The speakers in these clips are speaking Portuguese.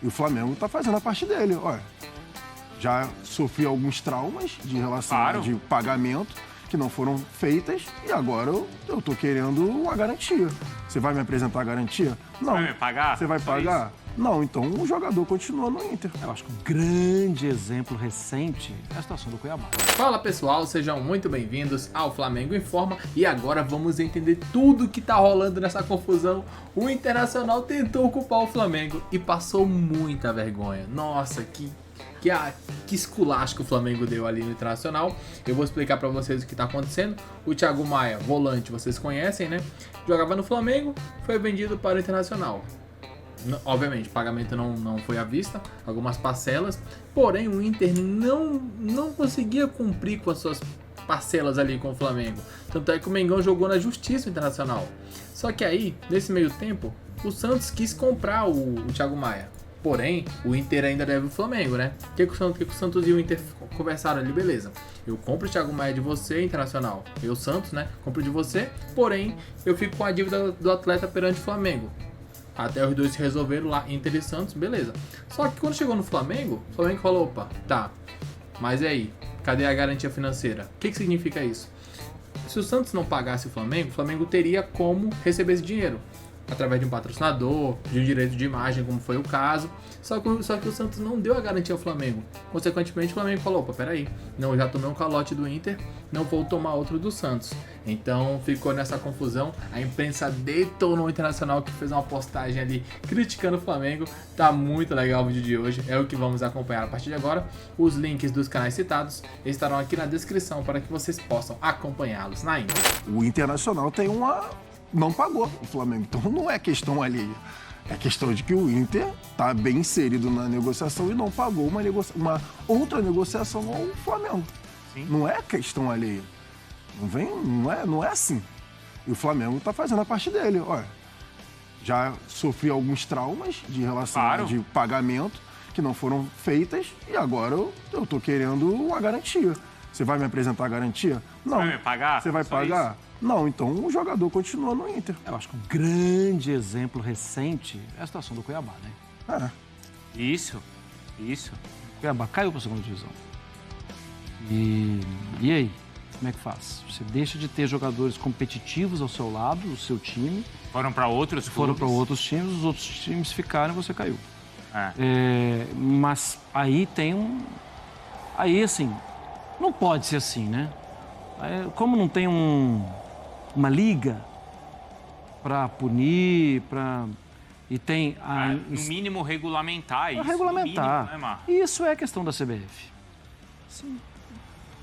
E o Flamengo está fazendo a parte dele. Olha, já sofri alguns traumas de relação de pagamento que não foram feitas e agora eu tô querendo uma garantia. Você vai me apresentar a garantia? Não. Vai me pagar? Você vai pagar? Não, então o jogador continua no Inter. Eu acho que um grande exemplo recente é a situação do Cuiabá. Fala pessoal, sejam muito bem-vindos ao Flamengo Informa e agora vamos entender tudo que tá rolando nessa confusão. O Internacional tentou culpar o Flamengo e passou muita vergonha. Nossa, que esculacho que o Flamengo deu ali no Internacional. Eu vou explicar pra vocês o que tá acontecendo. O Thiago Maia, volante, vocês conhecem, né? Jogava no Flamengo, foi vendido para o Internacional. Obviamente, o pagamento não foi à vista, algumas parcelas, porém o Inter não conseguia cumprir com as suas parcelas ali com o Flamengo. Tanto é que o Mengão jogou na Justiça Internacional. Só que aí, nesse meio tempo, o Santos quis comprar o Thiago Maia. Porém, o Inter ainda deve o Flamengo, né? O que o Santos e o Inter conversaram ali? Beleza, eu compro o Thiago Maia de você, Internacional. Eu, Santos, né? Compro de você, porém, eu fico com a dívida do atleta perante o Flamengo. Até os dois se resolveram lá, Inter e Santos, beleza. Só que quando chegou no Flamengo, o Flamengo falou, opa, tá, mas e aí? Cadê a garantia financeira? O que significa isso? Se o Santos não pagasse o Flamengo teria como receber esse dinheiro. Através de um patrocinador, de um direito de imagem, como foi o caso. Só que o Santos não deu a garantia ao Flamengo. Consequentemente, o Flamengo falou, opa, peraí, não, eu já tomei um calote do Inter, não vou tomar outro do Santos. Então, ficou nessa confusão. A imprensa detonou o Internacional, que fez uma postagem ali criticando o Flamengo. Tá muito legal o vídeo de hoje, é o que vamos acompanhar a partir de agora. Os links dos canais citados estarão aqui na descrição para que vocês possam acompanhá-los na íntegra. O Internacional tem não pagou o Flamengo, então não é questão alheia. É questão de que o Inter está bem inserido na negociação e não pagou uma outra negociação ao Flamengo. Sim. Não é questão alheia. Não é assim. E o Flamengo está fazendo a parte dele. Olha, já sofri alguns traumas de relação de pagamento que não foram feitas e agora eu tô querendo uma garantia. Você vai me apresentar a garantia? Não. Vai me pagar? Você vai pagar? Isso? Não, então o jogador continua no Inter. Eu acho que um grande exemplo recente é a situação do Cuiabá, né? Isso. O Cuiabá caiu para a segunda divisão. E aí? Como é que faz? Você deixa de ter jogadores competitivos ao seu lado, o seu time. Foram para outros clubes? Foram para outros times, os outros times ficaram e você caiu. Mas aí tem Aí, assim, não pode ser assim, né? Como não tem uma liga para punir, e tem no mínimo regulamentar isso. Regulamentar. Mínimo, né, isso é questão da CBF. Assim,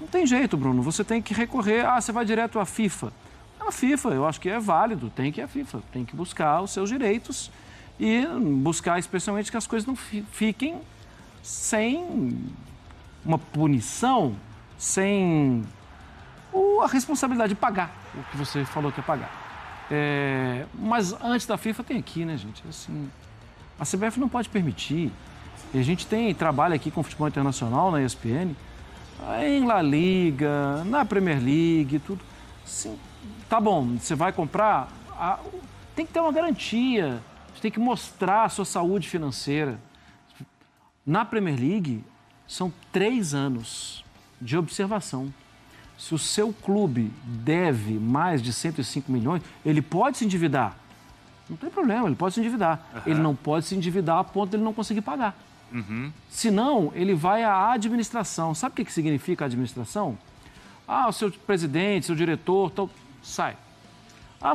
não tem jeito, Bruno. Você tem que recorrer. Você vai direto à FIFA. A FIFA, eu acho que é válido. Tem que ir à FIFA. Tem que buscar os seus direitos e buscar especialmente que as coisas não fiquem sem uma punição, sem a responsabilidade de pagar o que você falou que ia pagar. Mas antes da FIFA tem aqui, né, gente? Assim, a CBF não pode permitir. E a gente trabalha aqui com futebol internacional na ESPN, em La Liga, na Premier League, tudo. Assim, tá bom, você vai comprar, tem que ter uma garantia, você tem que mostrar a sua saúde financeira. Na Premier League, são 3 anos de observação. Se o seu clube deve mais de 105 milhões, ele pode se endividar. Não tem problema, ele pode se endividar. Ele não pode se endividar a ponto de ele não conseguir pagar. Senão, ele vai à administração. Sabe o que significa a administração? O seu presidente, seu diretor, sai.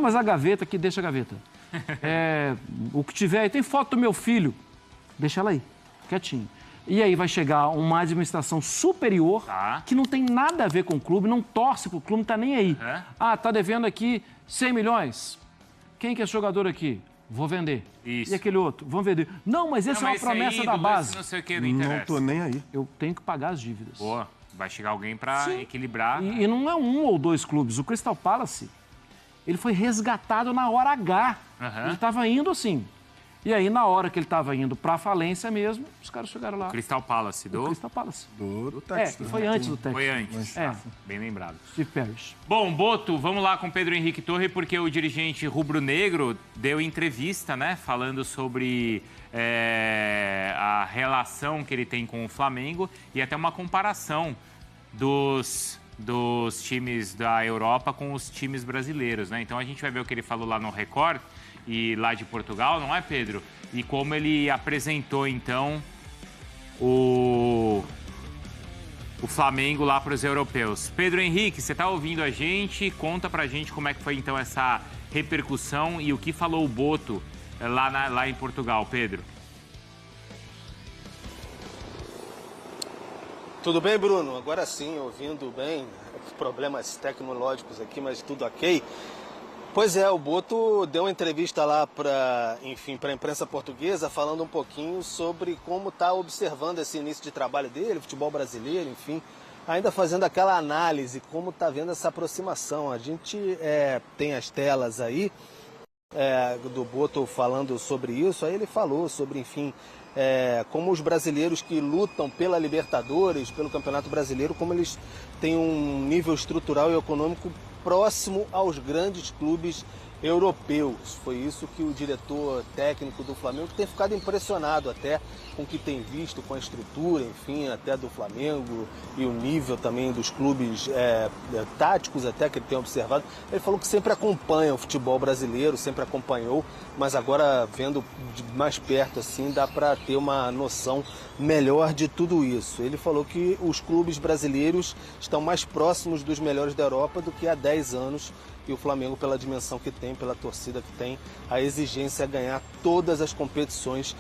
Mas a gaveta aqui, deixa a gaveta. O que tiver aí, tem foto do meu filho, deixa ela aí, quietinho. E aí vai chegar uma administração superior que não tem nada a ver com o clube, não torce pro clube, não tá nem aí. Tá devendo aqui 100 milhões. Quem que é jogador aqui? Vou vender. Isso. E aquele outro? Vão vender. Não, mas essa é uma promessa da base. Não sei o que, não interessa. Não tô nem aí. Eu tenho que pagar as dívidas. Boa. Vai chegar alguém para equilibrar. E não é 1 ou 2 clubes. O Crystal Palace, ele foi resgatado na hora H. Ele estava indo assim. E aí, na hora que ele estava indo para a falência mesmo, os caras chegaram lá. Crystal Palace, do? Crystal Palace. Do Texas. Foi antes do Texas. Foi antes. Bem lembrado. Steve Parrish. Bom, Boto, vamos lá com Pedro Henrique Torre, porque o dirigente rubro-negro deu entrevista, né, falando sobre relação que ele tem com o Flamengo e até uma comparação dos times da Europa com os times brasileiros, né? Então a gente vai ver o que ele falou lá no Record e lá de Portugal, não é, Pedro? E como ele apresentou, então, o Flamengo lá para os europeus. Pedro Henrique, você está ouvindo a gente? Conta pra gente como é que foi, então, essa repercussão e o que falou o Boto lá em Portugal, Pedro. Tudo bem, Bruno? Agora sim, ouvindo bem, problemas tecnológicos aqui, mas tudo ok. Pois é, o Boto deu uma entrevista lá para a imprensa portuguesa, falando um pouquinho sobre como está observando esse início de trabalho dele, futebol brasileiro, enfim, ainda fazendo aquela análise, como está vendo essa aproximação. A gente tem as telas aí do Boto falando sobre isso, aí ele falou sobre, enfim, como os brasileiros que lutam pela Libertadores, pelo Campeonato Brasileiro, como eles têm um nível estrutural e econômico próximo aos grandes clubes europeus. Foi isso que o diretor técnico do Flamengo tem ficado impressionado até com o que tem visto, com a estrutura, enfim, até do Flamengo e o nível também dos clubes táticos até que ele tem observado. Ele falou que sempre acompanha o futebol brasileiro, sempre acompanhou, mas agora vendo de mais perto assim dá para ter uma noção melhor de tudo isso. Ele falou que os clubes brasileiros estão mais próximos dos melhores da Europa do que há 10 anos e o Flamengo, pela dimensão que tem, pela torcida que tem, a exigência é ganhar todas as competições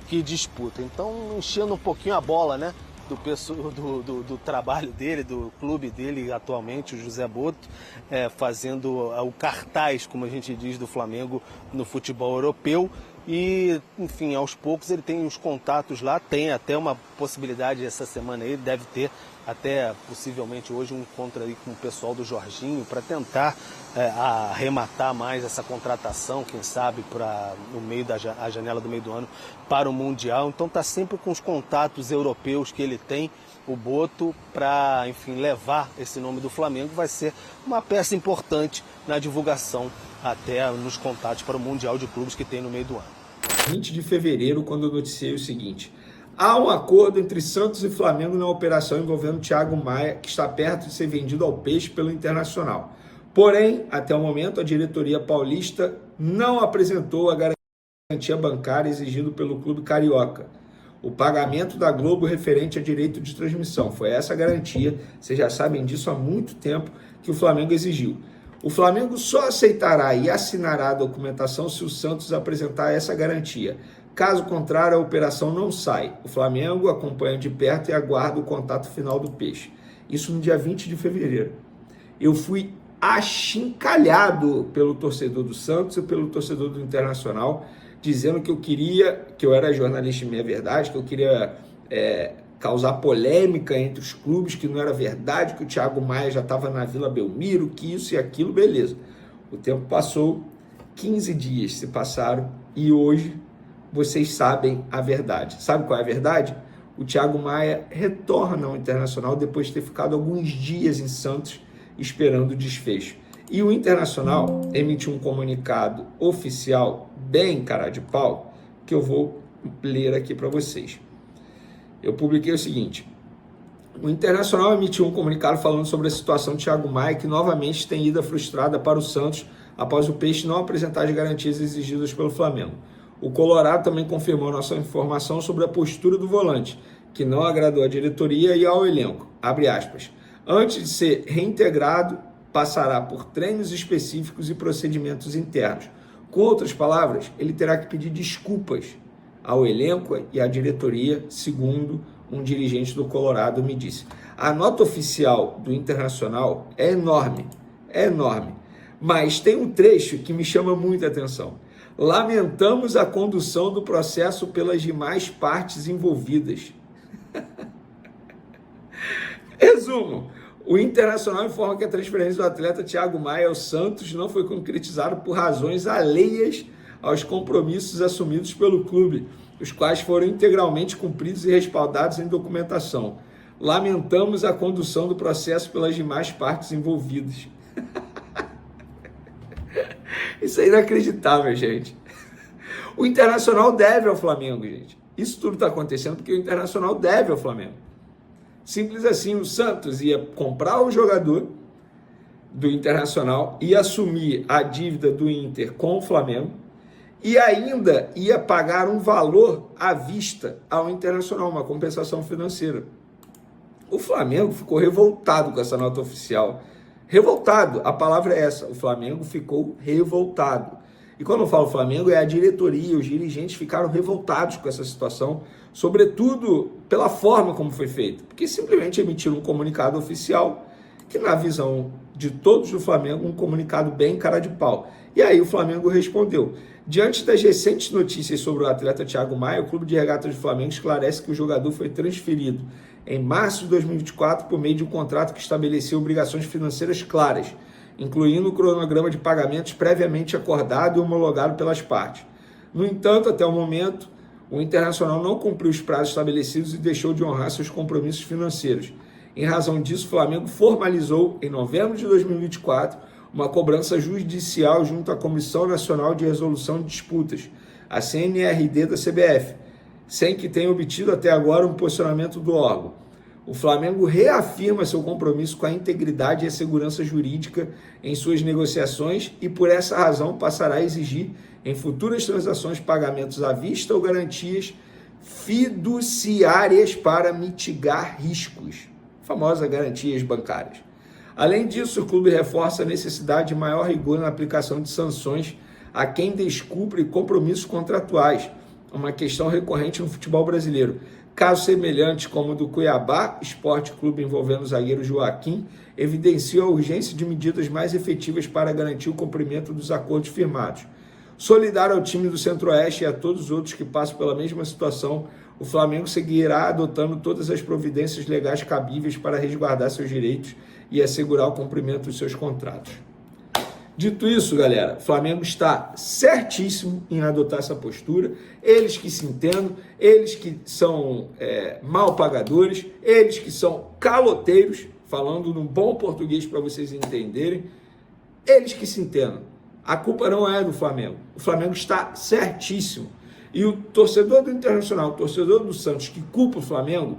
que disputa. Então, enchendo um pouquinho a bola, né, do trabalho dele, do clube dele atualmente, o José Boto, fazendo o cartaz, como a gente diz, do Flamengo no futebol europeu. E, enfim, aos poucos ele tem os contatos lá, tem até uma possibilidade essa semana aí, deve ter até possivelmente hoje um encontro aí com o pessoal do Jorginho para tentar arrematar mais essa contratação, quem sabe, para no meio a janela do meio do ano para o Mundial. Então está sempre com os contatos europeus que ele tem, o Boto, para, enfim, levar esse nome do Flamengo. Vai ser uma peça importante na divulgação até nos contatos para o Mundial de Clubes que tem no meio do ano. 20 de fevereiro, quando eu noticiei o seguinte: há um acordo entre Santos e Flamengo na operação envolvendo Thiago Maia, que está perto de ser vendido ao Peixe pelo Internacional. Porém, até o momento, a diretoria paulista não apresentou a garantia bancária exigida pelo clube carioca. O pagamento da Globo referente a direito de transmissão. Foi essa garantia, vocês já sabem disso há muito tempo, que o Flamengo exigiu. O Flamengo só aceitará e assinará a documentação se o Santos apresentar essa garantia. Caso contrário, a operação não sai. O Flamengo acompanha de perto e aguarda o contato final do Peixe. Isso no dia 20 de fevereiro. Eu fui achincalhado pelo torcedor do Santos e pelo torcedor do Internacional, dizendo que eu era jornalista em minha verdade, que eu queria causar polêmica entre os clubes, que não era verdade, que o Thiago Maia já estava na Vila Belmiro, que isso e aquilo, beleza. O tempo passou, 15 dias se passaram e hoje vocês sabem a verdade. Sabe qual é a verdade? O Thiago Maia retorna ao Internacional depois de ter ficado alguns dias em Santos esperando o desfecho. E o Internacional emitiu um comunicado oficial, bem cara de pau, que eu vou ler aqui para vocês. Eu publiquei o seguinte: o Internacional emitiu um comunicado falando sobre a situação de Thiago Maia, que novamente tem ida frustrada para o Santos após o Peixe não apresentar as garantias exigidas pelo Flamengo. O Colorado também confirmou nossa informação sobre a postura do volante, que não agradou à diretoria e ao elenco. Abre aspas. Antes de ser reintegrado, passará por treinos específicos e procedimentos internos. Com outras palavras, ele terá que pedir desculpas ao elenco e à diretoria, segundo um dirigente do Colorado me disse. A nota oficial do Internacional é enorme, mas tem um trecho que me chama muita atenção. Lamentamos a condução do processo pelas demais partes envolvidas. Resumo: o Internacional informa que a transferência do atleta Thiago Maia ao Santos não foi concretizada por razões alheias aos compromissos assumidos pelo clube, os quais foram integralmente cumpridos e respaldados em documentação. Lamentamos a condução do processo pelas demais partes envolvidas. Isso é inacreditável, gente. O Internacional deve ao Flamengo, gente. Isso tudo está acontecendo porque o Internacional deve ao Flamengo. Simples assim, o Santos ia comprar o jogador do Internacional, ia assumir a dívida do Inter com o Flamengo e ainda ia pagar um valor à vista ao Internacional, uma compensação financeira. O Flamengo ficou revoltado com essa nota oficial. Revoltado, a palavra é essa, o Flamengo ficou revoltado. E quando eu falo Flamengo, é a diretoria, os dirigentes ficaram revoltados com essa situação, sobretudo pela forma como foi feito, porque simplesmente emitiram um comunicado oficial, que na visão de todos do Flamengo, um comunicado bem cara de pau. E aí o Flamengo respondeu. Diante das recentes notícias sobre o atleta Thiago Maia, o Clube de Regatas do Flamengo esclarece que o jogador foi transferido em março de 2024 por meio de um contrato que estabeleceu obrigações financeiras claras, incluindo o cronograma de pagamentos previamente acordado e homologado pelas partes. No entanto, até o momento, o Internacional não cumpriu os prazos estabelecidos e deixou de honrar seus compromissos financeiros. Em razão disso, o Flamengo formalizou, em novembro de 2024, uma cobrança judicial junto à Comissão Nacional de Resolução de Disputas, a CNRD da CBF, sem que tenha obtido até agora um posicionamento do órgão. O Flamengo reafirma seu compromisso com a integridade e a segurança jurídica em suas negociações e, por essa razão, passará a exigir, em futuras transações, pagamentos à vista ou garantias fiduciárias para mitigar riscos, famosas garantias bancárias. Além disso, o clube reforça a necessidade de maior rigor na aplicação de sanções a quem descumpre compromissos contratuais, uma questão recorrente no futebol brasileiro. Casos semelhantes como o do Cuiabá Esporte Clube envolvendo o zagueiro Joaquim evidenciam a urgência de medidas mais efetivas para garantir o cumprimento dos acordos firmados. Solidário ao time do Centro-Oeste e a todos os outros que passam pela mesma situação, o Flamengo seguirá adotando todas as providências legais cabíveis para resguardar seus direitos e assegurar o cumprimento dos seus contratos. Dito isso, galera, o Flamengo está certíssimo em adotar essa postura. Eles que se entendam, eles que são mal pagadores, eles que são caloteiros, falando num bom português para vocês entenderem, eles que se entendam. A culpa não é do Flamengo. O Flamengo está certíssimo. E o torcedor do Internacional, o torcedor do Santos que culpa o Flamengo,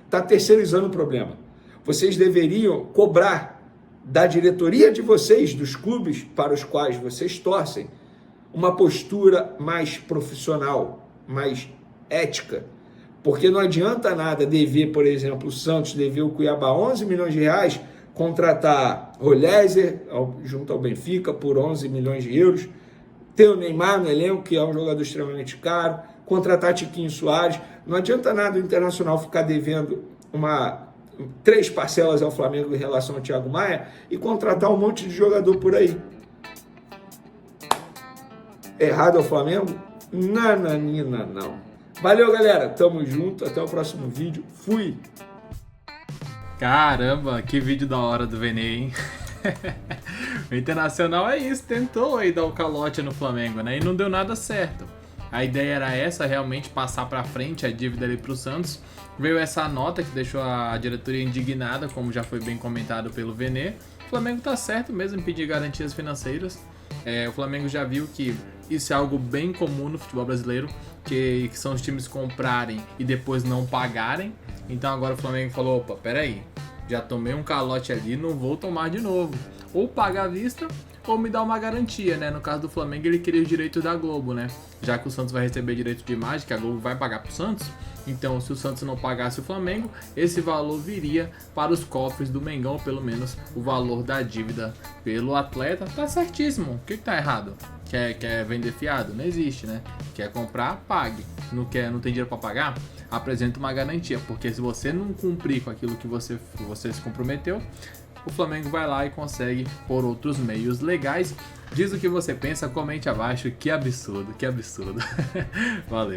está terceirizando o problema. Vocês deveriam cobrar da diretoria de vocês, dos clubes para os quais vocês torcem, uma postura mais profissional, mais ética. Porque não adianta nada dever, por exemplo, o Santos dever o Cuiabá 11 milhões de reais, contratar Rolézer junto ao Benfica por 11 milhões de euros, ter o Neymar no elenco, que é um jogador extremamente caro, contratar Tiquinho Soares. Não adianta nada o Internacional ficar devendo 3 parcelas ao Flamengo em relação ao Thiago Maia e contratar um monte de jogador por aí. Errado ao Flamengo? Nananina, não. Valeu, galera. Tamo junto. Até o próximo vídeo. Fui! Caramba, que vídeo da hora do Vene, hein? O Internacional é isso, tentou aí dar o calote no Flamengo, né? E não deu nada certo. A ideia era essa, realmente passar pra frente a dívida ali pro Santos. Veio essa nota que deixou a diretoria indignada, como já foi bem comentado pelo Vene. O Flamengo tá certo mesmo em pedir garantias financeiras. O Flamengo já viu que isso é algo bem comum no futebol brasileiro, que são os times comprarem e depois não pagarem. Então agora o Flamengo falou, opa, peraí, já tomei um calote ali, não vou tomar de novo. Ou paga à vista, ou me dá uma garantia, né? No caso do Flamengo, ele queria os direitos da Globo, né? Já que o Santos vai receber direito de imagem, que a Globo vai pagar pro Santos. Então, se o Santos não pagasse o Flamengo, esse valor viria para os cofres do Mengão, ou pelo menos o valor da dívida pelo atleta. Tá certíssimo. O que tá errado? Quer vender fiado? Não existe, né? Quer comprar? Pague. Não tem dinheiro para pagar? Apresenta uma garantia, porque se você não cumprir com aquilo que você se comprometeu, o Flamengo vai lá e consegue por outros meios legais. Diz o que você pensa, comente abaixo. Que absurdo, que absurdo. Valeu.